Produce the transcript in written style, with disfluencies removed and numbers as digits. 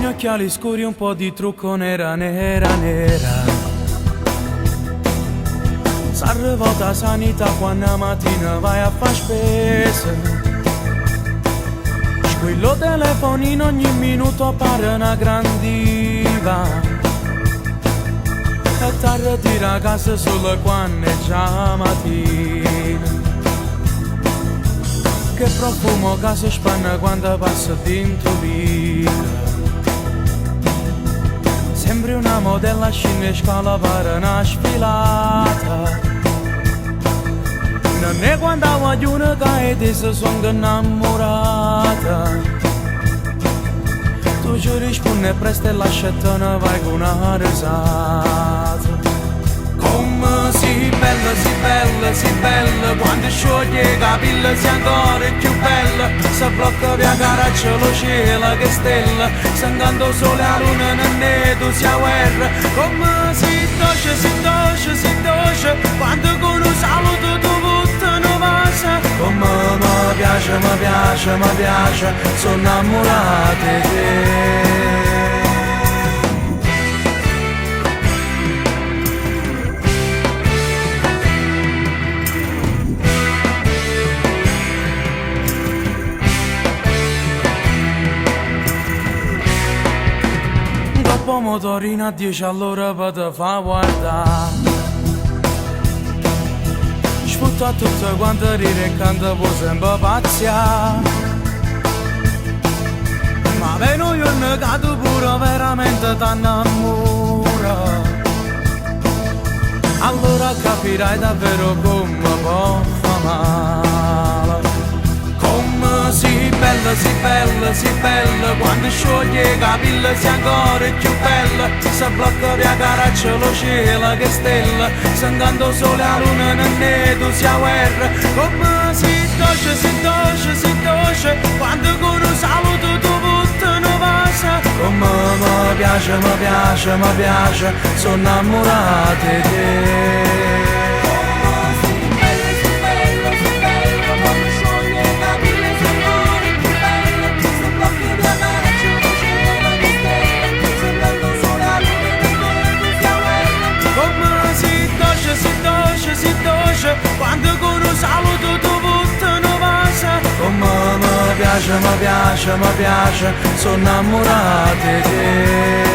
occhiali scuri, un po' di trucco, nera, nera, nera. S'arrivata sanità quando mattina vai a far spesa. Squillo telefonino ogni minuto appare una grandiva. E t'arritira a casa solo quando è già mattina. Che profumo che si spanna quando passa dentro vita. Sembri una modella scende scala per una sfilata. Non è quando voglio una che ti sono innamorata. Tu ci rispondi presto e lasciatene vai con una risata. Come si bella, quando scioglie i capelli si ancora più bella. Se blocca via caraccia lo cielo che stella, sentendo sole a luna nel tu sia guerra. Come si dolce, quando con un saluto tu buttano passa. Come mi piace, sono innamorata di te. Motorino a 10 all'ora per te fa guardare. Sfrutta tutto quanto ride e canta può sempre pazzia. Ma per noi è negato pure veramente t'innamora. Allora capirai davvero come può fa male. Come si bella, quando scioglie i capelli si ancora più bella. Se blocca via caraccia lo cielo che stella, sentendo sole a luna nel tu sia guerra. Come si dolce, quando con un saluto tu buttano passa. Come mi piace, sono innamorata di te. Quando con un saluto tu buttano passa. Come mi piace, sono innamorata di te.